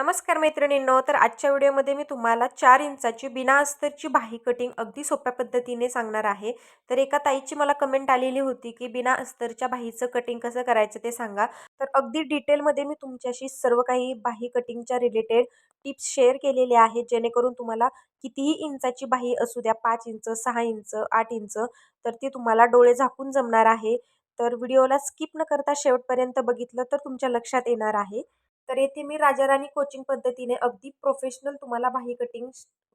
नमस्कार मैत्रिणींनो. तर आजच्या व्हिडिओमध्ये मी तुम्हाला 4 इंचाची बिना अस्तरची बाही कटिंग अगदी सोप्या पद्धतीने सांगणार आहे. तर एका ताईची मला कमेंट आलेली होती की बिना अस्तरच्या बाहीचं कटिंग कसं करायचं ते सांगा. तर अगदी डिटेलमध्ये मी तुमच्याशी सर्व काही बाही कटिंगच्या रिलेटेड टिप्स शेअर केलेले आहेत, जेणेकरून तुम्हाला कितीही इंचाची बाही असू द्या, 5 इंच, 6 इंच, 8 इंच, तर ती तुम्हाला डोळे झाकून जमणार आहे. तर व्हिडिओला स्किप न करता शेवटपर्यंत बघितलं तर तुमच्या लक्षात येणार आहे. तर येथे मी राजाराणी कोचिंग पद्धतीने अगदी प्रोफेशनल तुम्हाला बाही कटिंग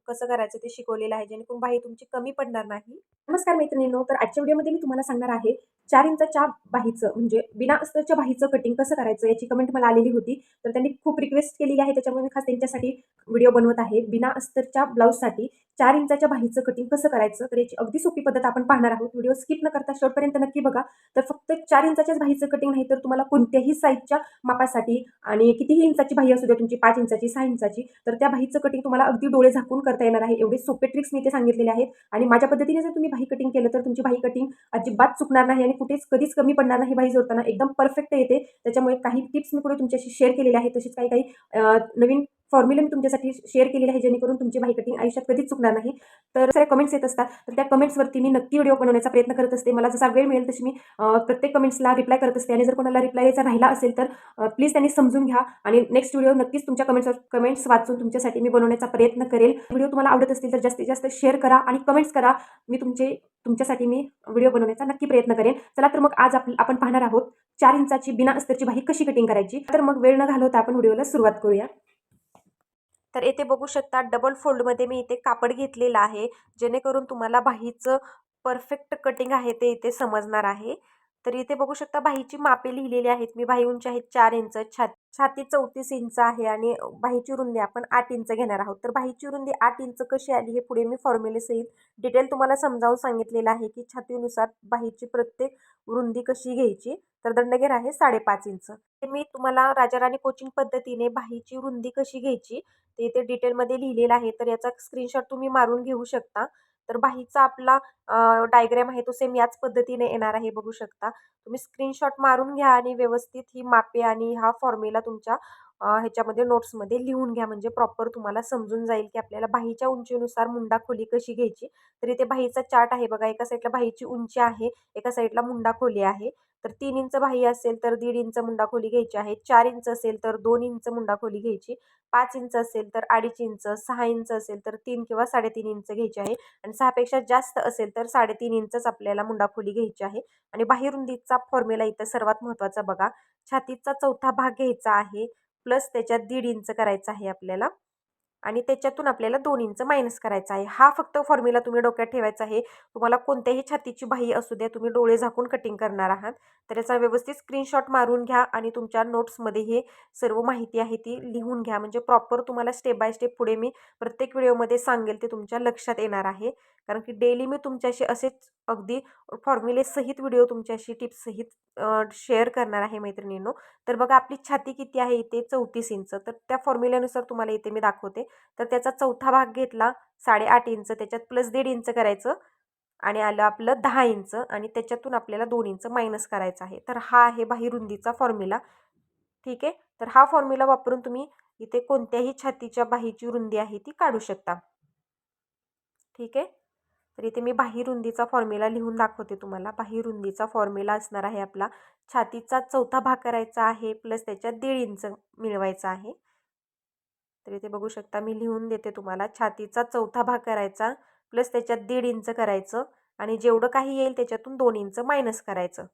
कसं करायचं ते शिकवलेलं आहे, जेणेकरून बाही तुमची कमी पडणार नाही. नमस्कार मैत्रिणींनो. तर आजच्या व्हिडिओमध्ये मी तुम्हाला सांगणार आहे 4 इंचाच्या बाहीचं म्हणजे बिना अस्तरच्या बाहीचं कटिंग कसं करायचं, याची कमेंट मला आलेली होती. तर त्यांनी खूप रिक्वेस्ट केलेली आहे, त्याच्यामुळे मी खास त्यांच्यासाठी व्हिडिओ बनवत आहे. बिना अस्तरच्या ब्लाऊजसाठी 4 इंचाच्या बाहीचं कटिंग कसं करायचं, तर याची अगदी सोपी पद्धत आपण पाहणार आहोत. व्हिडिओ स्किप न करता शेवटपर्यंत नक्की बघा. तर फक्त 4 इंचाच्याच बाहीचं कटिंग नाही, तर तुम्हाला कोणत्याही साईजच्या मापासाठी आणि कितीही इंचाची बाही असू द्या तुमची, 5 इंचाची, 6 इंचाची, तर त्या बाहीचं कटिंग तुम्हाला अगदी डोळे झाकून करता येणार आहे. एवढे सोपे ट्रिक्स मी ते सांगितलेले आहेत आणि माझ्या पद्धतीने जर तुम्ही बाही कटिंग केलं तर तुमची बाही कटिंग अजिबात चुकणार नाही आणि कुठेच कधीच कमी पडणार नाही. बाही जोडताना एकदम परफेक्ट येते. त्याच्यामुळे काही टिप्स मी पुढे तुमच्याशी शेअर केलेले आहेत. तसेच काही काही नवीन फॉर्म्युला मी तुमच्यासाठी शेअर केलेले आहे, जेणेकरून तुमची बाही कटिंग आयुष्यात कधीच चुकणार नाही. तर सारे कमेंट्स येत असतात, तर त्या कमेंट्सवरती मी नक्की व्हिडिओ बनवण्याचा प्रयत्न करत असते. मला जसा वेळ मिळेल तशी मी प्रत्येक कमेंट्सला रिप्लाय करत असते आणि जर कोणाला रिप्लाय यायचा राहिला असेल तर प्लीज त्यांनी समजून घ्या आणि नेक्स्ट व्हिडिओ नक्कीच तुमच्या कमेंट्स वाचून तुमच्यासाठी मी बनवण्याचा प्रयत्न करेल. व्हिडिओ तुम्हाला आवडत असतील तर जास्तीत जास्त शेअर करा आणि कमेंट्स करा. मी तुमच्यासाठी मी व्हिडिओ बनवण्याचा नक्की प्रयत्न करेन. चला तर मग आज आपण पाहणार आहोत 4 इंचाची बिना अस्तरची बाही कशी कटिंग करायची. तर मग वेळ न घालवता आपण व्हिडिओला सुरुवात करूया. तर येथे बघू शकता डबल फोल्डमध्ये मी इथे कापड घेतलेलं आहे, जेणेकरून तुम्हाला बाहीचं परफेक्ट कटिंग आहे ते इथे समजणार आहे. तर इथे बघू शकता बाहीची मापे लिहिलेली आहेत. मी बाही उंची आहे 4 इंच, छाती 34 इंच आहे आणि बाहीची रुंदी आपण 8 इंच घेणार आहोत. तर बाहीची रुंदी 8 इंच कशी आली हे पुढे मी फॉर्म्युलेसहित डिटेल तुम्हाला समजावून सांगितलेलं आहे की छातीनुसार बाहीची प्रत्येक रुंदी कशी घ्यायची. तर दंडगेर आहे 5.5 इंच. ते मी तुम्हाला राजाराणी कोचिंग पद्धतीने बाहीची रुंदी कशी घ्यायची ते इथे डिटेलमध्ये लिहिलेलं आहे. तर याचा स्क्रीनशॉट तुम्ही मारून घेऊ शकता. तर बाहीचा आपला डायग्राम आहे तो सेम याच पद्धतीने येणार आहे, बघू शकता. तुम्ही स्क्रीनशॉट मारून घ्या आणि व्यवस्थित ही मापे आणि हा फॉर्म्युला तुमच्या ह्याच्यामध्ये नोट्समध्ये लिहून घ्या, म्हणजे प्रॉपर तुम्हाला समजून जाईल की आपल्याला बाहीच्या उंचीनुसार मुंडा खोली कशी घ्यायची. तर इथे बाहीचा चार्ट आहे बघा. एका साईडला बाहीची उंची आहे, एका साईडला मुंडा खोली आहे. तर 3 इंच बाही असेल तर 1.5 इंच मुंडा खोली घ्यायची आहे. 4 इंच असेल तर 2 इंच मुंडा खोली घ्यायची. 5 इंच असेल तर 2.5 इंच, 6 इंच असेल तर 3 किंवा 3.5 इंच घ्यायची आहे आणि 6 पेक्षा जास्त असेल तर 3.5 इंचच आपल्याला मुंडा खोली घ्यायची आहे. आणि बाहीरुंदीचा फॉर्म्युला इथं सर्वात महत्त्वाचा बघा. छातीचा चौथा भाग घ्यायचा आहे प्लस त्याच्यात 1.5 इंच करायचं आहे आपल्याला आणि त्याच्यातून आपल्याला 2 इंच मायनस करायचा आहे. हा फक्त फॉर्म्युला तुम्ही डोक्यात ठेवायचा आहे. तुम्हाला कोणत्याही छातीची बाही असू द्या, तुम्ही डोळे झाकून कटिंग करणार आहात. तर याचा व्यवस्थित स्क्रीनशॉट मारून घ्या आणि तुमच्या नोट्समध्ये हे सर्व माहिती आहे ती लिहून घ्या, म्हणजे प्रॉपर तुम्हाला स्टेप बाय स्टेप पुढे मी प्रत्येक व्हिडिओमध्ये सांगेल ते तुमच्या लक्षात येणार आहे. कारण की डेली मी तुमच्याशी असेच अगदी फॉर्म्युलेसहित व्हिडिओ तुमच्याशी टिप्ससहित शेअर करणार आहे मैत्रिणींनो. तर बघा आपली छाती किती आहे इथे 34 इंच. तर त्या फॉर्म्युल्यानुसार तुम्हाला इथे मी दाखवते. तर त्याचा चौथा भाग घेतला 8.5 इंच, त्याच्यात प्लस 1.5 इंच करायचं आणि आलं आपलं 10 इंच आणि त्याच्यातून आपल्याला 2 इंच मायनस करायचं आहे. तर हा आहे बाहीरुंदीचा फॉर्म्युला. ठीक आहे. तर हा फॉर्म्युला वापरून तुम्ही इथे कोणत्याही छातीच्या बाहीची रुंदी आहे ती काढू शकता. ठीक आहे. तर इथे मी बाहीरुंदीचा फॉर्म्युला लिहून दाखवते तुम्हाला. बाहीरुंदीचा फॉर्म्युला असणार आहे आपला छातीचा चौथा भाग करायचा आहे प्लस त्याच्यात 1.5 इंच मिळवायचा आहे. तर इथे बघू शकता मी लिहून देते तुम्हाला. छातीचा चौथा भाग करायचा प्लस त्याच्यात 1.5 इंच करायचं आणि जेवढं काही येईल त्याच्यातून 2 इंच मायनस करायचं.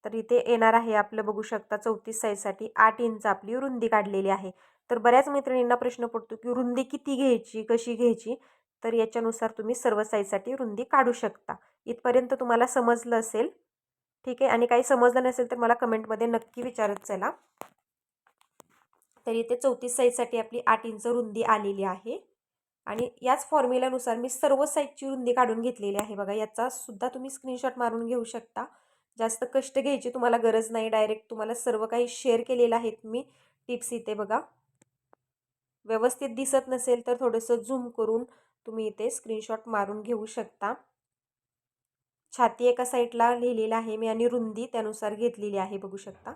तर इथे येणार आहे आपलं बघू शकता 34 साईजसाठी 8 इंच आपली रुंदी काढलेली आहे. तर बऱ्याच मैत्रिणींना प्रश्न पडतो की रुंदी किती घ्यायची, कशी घ्यायची. तर याच्यानुसार तुम्ही सर्व साईजसाठी रुंदी काढू शकता. इथपर्यंत तुम्हाला समजलं असेल. ठीक आहे. आणि काही समजलं नसेल तर मला कमेंटमध्ये नक्की विचारत चला. तर इथे 34 साईजसाठी आपली 8 इंच रुंदी आलेली आहे आणि याच फॉर्म्युल्यानुसार मी सर्व साईजची रुंदी काढून घेतलेली आहे बघा. याचा सुद्धा तुम्ही स्क्रीनशॉट मारून घेऊ शकता. जास्त कष्ट घ्यायची तुम्हाला गरज नाही. डायरेक्ट तुम्हाला सर्व काही शेअर केलेलं आहे मी टिप्स इथे बघा. व्यवस्थित दिसत नसेल तर थोडंसं झूम करून तुम्ही इथे स्क्रीनशॉट मारून घेऊ शकता. छाती एका साईडला लिहिलेलं आहे मी आणि रुंदी त्यानुसार घेतलेली आहे बघू शकता.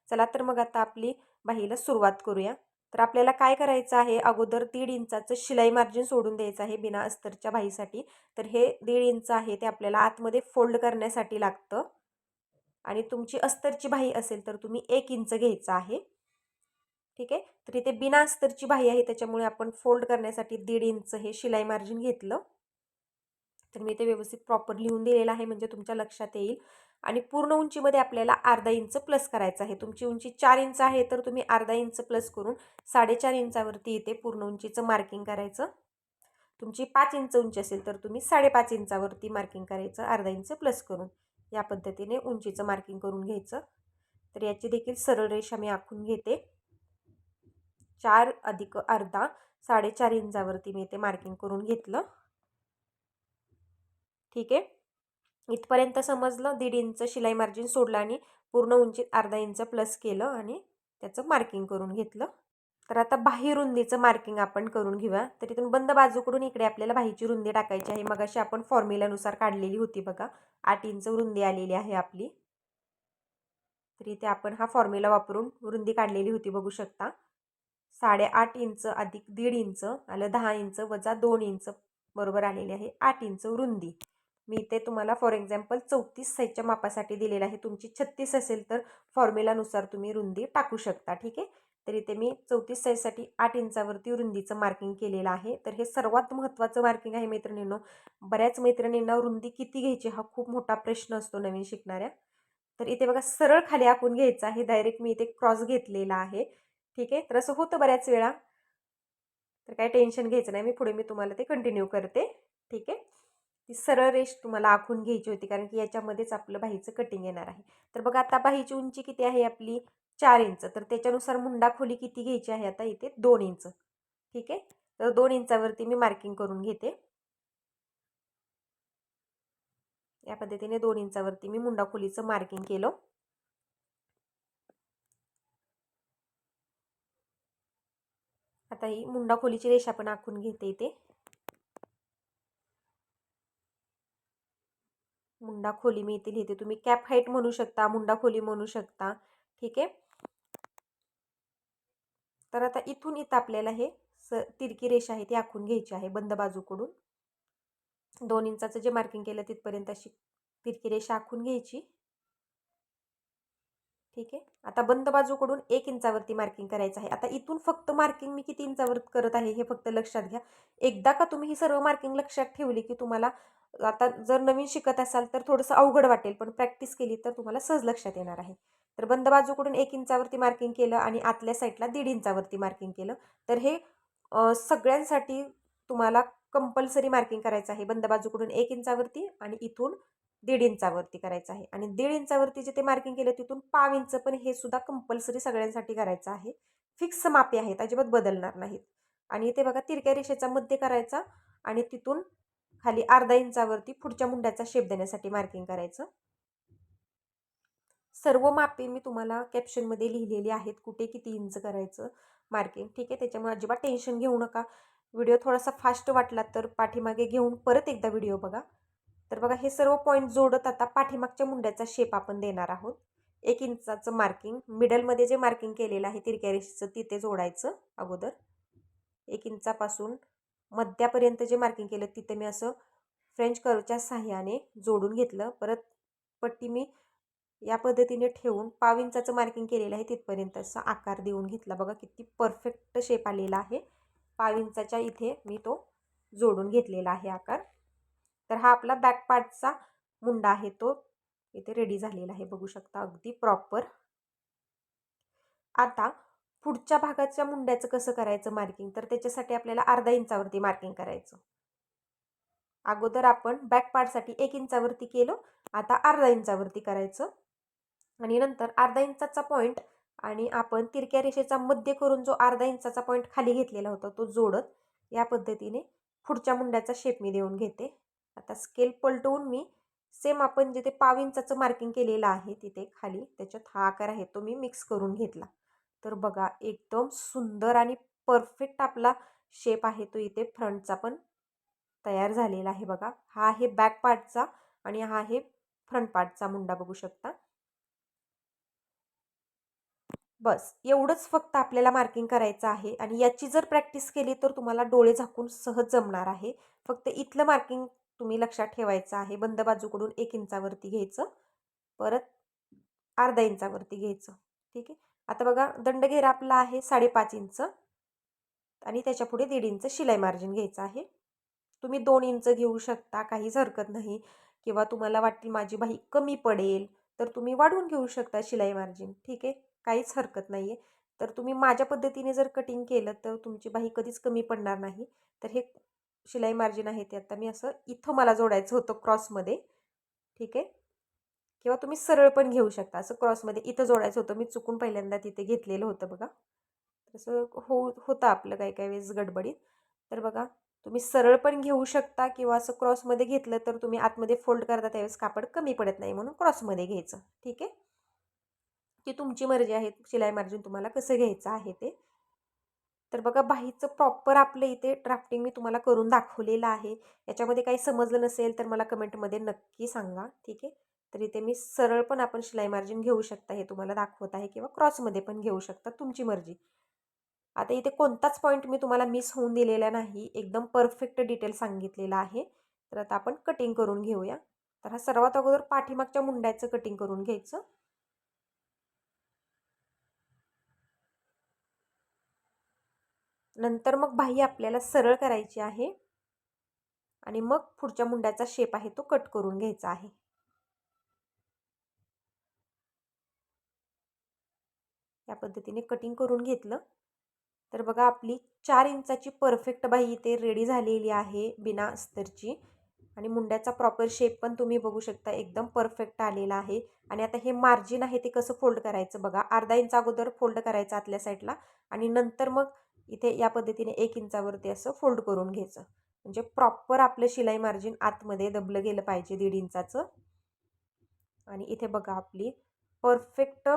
चला तर मग आता आपली बाहीला सुरुवात करूया. तर आपल्याला काय करायचं आहे, अगोदर 1.5 इंचाचं शिलाई मार्जिन सोडून द्यायचं आहे बिना अस्तरच्या बाहीसाठी. तर हे 1.5 इंच आहे ते आपल्याला आतमध्ये फोल्ड करण्यासाठी लागतं. आणि तुमची अस्तरची बाही असेल तर तुम्ही 1 इंच घ्यायचं आहे. ठीक आहे. तर इथे बिना अस्तरची बाही आहे त्याच्यामुळे आपण फोल्ड करण्यासाठी 1.5 इंच हे शिलाई मार्जिन घेतलं. तर मी ते व्यवस्थित प्रॉपर लिहून दिलेलं आहे म्हणजे तुमच्या लक्षात येईल. आणि पूर्ण उंचीमध्ये आपल्याला अर्धा इंच प्लस करायचं आहे. तुमची उंची 4 इंच आहे तर तुम्ही अर्धा इंच प्लस करून 4.5 इंचावरती इथे पूर्ण उंचीचं मार्किंग करायचं. तुमची 5 इंच उंची असेल तर तुम्ही 5.5 इंचावरती मार्किंग करायचं अर्धा इंच प्लस करून. या पद्धतीने उंचीचं मार्किंग करून घ्यायचं. तर याची देखील सरळ रेषा मी आखून घेते. 4 अधिक अर्धा 4.5 इंचावरती मी ते मार्किंग करून घेतलं. ठीक आहे. इथपर्यंत समजलं. 1.5 इंच शिलाई मार्जिन सोडलं आणि पूर्ण उंचीत अर्धा इंच प्लस केलं आणि त्याचं मार्किंग करून घेतलं. तर आता बाही रुंदीचं मार्किंग आपण करून घेऊया. तर इथून बंद बाजूकडून इकडे आपल्याला बाहीची रुंदी टाकायची आहे. मगाशी आपण फॉर्म्युलानुसार काढलेली होती बघा. 8 इंच रुंदी आलेली आहे आपली. तर इथे आपण हा फॉर्म्युला वापरून रुंदी काढलेली होती बघू शकता. 8.5 इंच अधिक 1.5 इंच आलं 10 इंच वजा 2 इंच बरोबर आलेली आहे 8 इंच रुंदी. मी इथे तुम्हाला फॉर एक्झाम्पल 34 साईजच्या मापासाठी दिलेलं आहे. तुमची 36 असेल तर फॉर्म्युलानुसार तुम्ही रुंदी टाकू शकता. ठीक आहे. तर इथे मी 34 साईजसाठी 8 इंचावरती रुंदीचं मार्किंग केलेलं आहे. तर हे सर्वात महत्त्वाचं मार्किंग आहे मैत्रिणींनो. बऱ्याच मैत्रिणींना रुंदी किती घ्यायची हा खूप मोठा प्रश्न असतो नवीन शिकणाऱ्या. तर इथे बघा सरळ खाली आखून घ्यायचं आहे. डायरेक्ट मी इथे क्रॉस घेतलेला आहे. ठीक आहे. तर असं होतं बऱ्याच वेळा. तर काय टेन्शन घ्यायचं नाही. मी तुम्हाला ते कंटिन्यू करते. ठीक आहे. ती सरळ रेष तुम्हाला आखून घ्यायची होती कारण की याच्यामध्येच आपलं बाहीचं कटिंग येणार आहे. तर बघा आता बाहीची उंची किती आहे आपली 4 इंच. तर त्याच्यानुसार मुंडा खोली किती घ्यायची आहे आता इथे 2 इंच. ठीक आहे. तर 2 इंचावरती मी मार्किंग करून घेते. या पद्धतीने 2 इंचावरती मी मुंडा खोलीचं मार्किंग केलं. आता ही मुंडा खोलीची रेषा पण आखून घेते इथे. मुंडा खोली मी इथे लिहिते. तुम्ही कॅप हाईट म्हणू शकता, मुंडा खोली म्हणू शकता. ठीक आहे. तर आता इथून इथं आपल्याला हे तिरकी रेषा आहे ती आखून घ्यायची आहे बंद बाजूकडून. 2 इंचाचं जे मार्किंग केलं तिथपर्यंत अशी तिरकी रेषा आखून घ्यायची. ठीक आहे. आता बंद बाजूकडून 1 इंचावरती मार्किंग करायचं आहे. आता इथून फक्त मार्किंग मी किती इंचावर करत आहे हे फक्त लक्षात घ्या. एकदा का तुम्ही ही सर्व मार्किंग लक्षात ठेवली की तुम्हाला आता जर नवीन शिकत असाल तर थोडंसं अवघड वाटेल, पण प्रॅक्टिस केली तर तुम्हाला सहज लक्षात येणार आहे. तर बंद बाजूकडून 1 इंचावरती मार्किंग केलं आणि आतल्या साईडला 1.5 इंचावरती मार्किंग केलं. तर हे सगळ्यांसाठी तुम्हाला कंपल्सरी मार्किंग करायचं आहे. बंद बाजूकडून 1 इंचावरती आणि इथून 1.5 इंचावरती करायचं आहे. आणि 1.5 इंचावरती जे ते मार्किंग केलं तिथून पाव इंच पण हे सुद्धा कंपल्सरी सगळ्यांसाठी करायचं आहे. फिक्स मापे आहेत, अजिबात बदलणार नाहीत. आणि इथे बघा तिरक्या रेषेचा मध्य करायचा आणि तिथून खाली अर्धा इंचावरती पुढच्या मुंड्याचा शेप देण्यासाठी मार्किंग करायचं. सर्व मापे मी तुम्हाला कॅप्शनमध्ये लिहिलेली आहेत, कुठे किती इंच करायचं मार्किंग. ठीक आहे. त्याच्यामुळे अजिबात टेन्शन घेऊ नका. व्हिडिओ थोडासा फास्ट वाटला तर पाठीमागे घेऊन परत एकदा व्हिडिओ बघा. तर बघा हे सर्व पॉईंट जोडत आता पाठीमागच्या मुंड्याचा शेप आपण देणार आहोत. 1 इंचाचं मार्किंग मिडलमध्ये जे मार्किंग केलेलं आहे तिरक्या रेषेचं तिथे जोडायचं अगोदर. 1 इंचापासून मध्यापर्यंत जे मार्किंग केलं तिथे मी असं फ्रेंच कर्वच्या साहाय्याने जोडून घेतलं. परत पट्टी मी या पद्धतीने ठेवून पाव इंचाचं मार्किंग केलेलं आहे तिथपर्यंत असा आकार देऊन घेतला. बघा किती परफेक्ट शेप आलेला आहे. पाव इंचाच्या इथे मी तो जोडून घेतलेला आहे आकार. तर हा आपला बॅक पार्टचा मुंडा आहे तो इथे रेडी झालेला आहे बघू शकता अगदी प्रॉपर. आता पुढच्या भागाच्या मुंड्याचं कसं करायचं मार्किंग, तर त्याच्यासाठी आपल्याला अर्धा इंचावरती मार्किंग करायचं. अगोदर आपण बॅक पार्टसाठी 1 इंचावरती केलं, आता अर्धा इंचावरती करायचं. आणि नंतर अर्धा इंचाचा पॉईंट आणि आपण तिरक्या रेषेचा मध्य करून जो अर्धा इंचाचा पॉईंट खाली घेतलेला होता तो जोडत या पद्धतीने पुढच्या मुंड्याचा शेप मी देऊन घेते. आता स्केल पलटवून मी सेम आपण जिथे पाव इंचाचं मार्किंग केलेलं आहे तिथे खाली त्याच्यात हा आकार आहे तो मी मिक्स करून घेतला. तर बघा एकदम सुंदर आणि परफेक्ट आपला शेप आहे तो इथे फ्रंटचा पण तयार झालेला आहे बघा. हा आहे बॅक पार्टचा आणि हा आहे फ्रंट पार्टचा मुंडा बघू शकता. बस एवढंच फक्त आपल्याला मार्किंग करायचं आहे आणि याची जर प्रॅक्टिस केली तर तुम्हाला डोळे झाकून सहज जमणार आहे. फक्त इथलं मार्किंग तुम्ही लक्षात ठेवायचं आहे. बंद बाजूकडून 1 इंचावरती घ्यायचं, परत अर्धा इंचावरती घ्यायचं. ठीक आहे. आता बघा दंडघेर आपला आहे 5.5 इंच आणि त्याच्यापुढे 1.5 इंच शिलाई मार्जिन घ्यायचं आहे. तुम्ही 2 इंच घेऊ शकता, काहीच हरकत नाही. किंवा तुम्हाला वाटेल माझी बाही कमी पडेल तर तुम्ही वाढवून घेऊ शकता शिलाई मार्जिन. ठीक आहे, काहीच हरकत नाही आहे. तर तुम्ही माझ्या पद्धतीने जर कटिंग केलं तर तुमची बाही कधीच कमी पडणार नाही. तर हे शिलाई मार्जिन आहे ते आता मी असं इथं मला जोडायचं होतं क्रॉसमध्ये. ठीक आहे, किंवा तुम्ही सरळ पण घेऊ शकता. असं क्रॉसमध्ये इथं जोडायचं होतं, मी चुकून पहिल्यांदा तिथे घेतलेलं होतं बघा. तसं होतं आपलं काही काही वेळेस गडबडीत. तर बघा तुम्ही सरळ पण घेऊ शकता किंवा असं क्रॉसमध्ये घेतलं तर तुम्ही आतमध्ये फोल्ड करता त्यावेळेस कापड कमी पडत नाही म्हणून क्रॉसमध्ये घ्यायचं. ठीक आहे, ती तुमची मर्जी आहे शिलाई मार्जिन तुम्हाला कसं घ्यायचं आहे ते. तर बघा बाहीचं प्रॉपर आपलं इथे ड्राफ्टिंग मी तुम्हाला करून दाखवलेलं आहे. याच्यामध्ये काही समजलं नसेल तर मला कमेंटमध्ये नक्की सांगा. ठीक आहे, तर इथे मी सरळ पण आपण शिलाई मार्जिन घेऊ शकता हे तुम्हाला दाखवत आहे किंवा क्रॉसमध्ये पण घेऊ शकता, तुमची मर्जी. आता इथे कोणताच पॉईंट मी तुम्हाला मिस होऊन दिलेला नाही, एकदम परफेक्ट डिटेल सांगितलेलं आहे. तर आता आपण कटिंग करून घेऊया. तर हा सर्वात अगोदर पाठीमागच्या मुंड्याचं कटिंग करून घ्यायचं. नंतर मग बाही आपल्याला सरळ करायची आहे आणि मग पुढच्या मुंड्याचा शेप आहे तो कट करून घ्यायचा आहे. या पद्धतीने कटिंग करून घेतलं तर बघा आपली 4 इंचाची परफेक्ट बाही इथे रेडी झालेली आहे बिना अस्तरची. आणि मुंड्याचा प्रॉपर शेप पण तुम्ही बघू शकता, एकदम परफेक्ट आलेला आहे. आणि आता हे मार्जिन आहे ते कसं फोल्ड करायचं बघा. अर्धा इंच अगोदर फोल्ड करायचं आतल्या साईडला आणि नंतर मग इथे या पद्धतीने 1 इंचावरती असं फोल्ड करून घ्यायचं. म्हणजे प्रॉपर आपलं शिलाई मार्जिन आतमध्ये दबलं गेलं पाहिजे 1.5 इंचाचं. आणि इथे बघा आपली परफेक्ट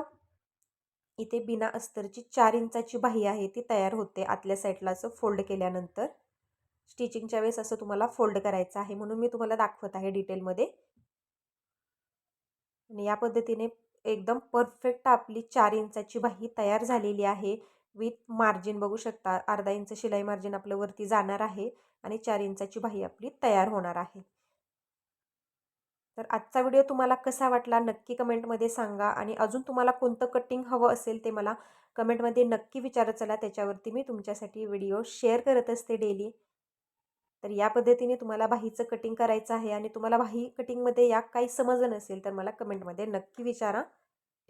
इथे बिना अस्तरची 4 इंचाची बाही आहे ती तयार होते आतल्या साईडला असं फोल्ड केल्यानंतर. स्टिचिंगच्या वेळेस असं तुम्हाला फोल्ड करायचं आहे म्हणून मी तुम्हाला दाखवत आहे डिटेलमध्ये. आणि या पद्धतीने एकदम परफेक्ट आपली 4 इंचाची बाही तयार झालेली आहे. विथ मार्जिन बघू शकता, अर्धा इंच शिलाई मार्जिन आपलं वरती जाणार आहे आणि 4 इंचाची बाही आपली तयार होणार आहे. तर आजचा व्हिडिओ तुम्हाला कसा वाटला नक्की कमेंटमध्ये सांगा. आणि अजून तुम्हाला कोणतं कटिंग हवं असेल ते मला कमेंटमध्ये नक्की विचारत चला. त्याच्यावरती मी तुमच्यासाठी व्हिडिओ शेअर करत असते डेली. तर या पद्धतीने तुम्हाला बाहीचं कटिंग करायचं आहे आणि तुम्हाला बाही कटिंगमध्ये या काही समजलं नसेल तर मला कमेंटमध्ये नक्की विचारा.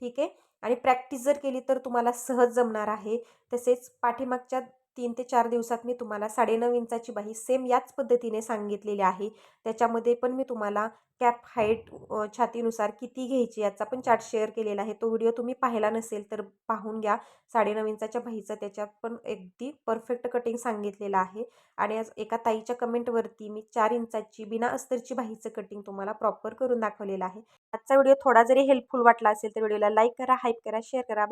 ठीक आहे, आणि प्रॅक्टिस जर केली तर तुम्हाला सहज जमणार आहे. तसेच पाठीमागच्या 3 ते 4 दिवसात मी तुम्हाला 9.5 इंचाची बाही सेम याच पद्धतीने सांगितलेली आहे. त्याच्यामध्ये पण मी तुम्हाला कॅप हाईट छातीनुसार किती घ्यायची याचा पण चार्ट शेअर केलेला आहे. तो व्हिडिओ तुम्ही पाहिला नसेल तर पाहून घ्या. 9.5 इंचाच्या बाहीचं त्याच्यात पण अगदी परफेक्ट कटिंग सांगितलेलं आहे. आणि आज एका ताईच्या कमेंटवरती मी 4 इंचाची बिना अस्तरची बाहीचं कटिंग तुम्हाला प्रॉपर करून दाखवलेलं आहे. आजचा व्हिडिओ थोडा जरी हेल्पफुल वाटला असेल तर व्हिडिओला लाईक करा, हाईप करा, शेअर करा.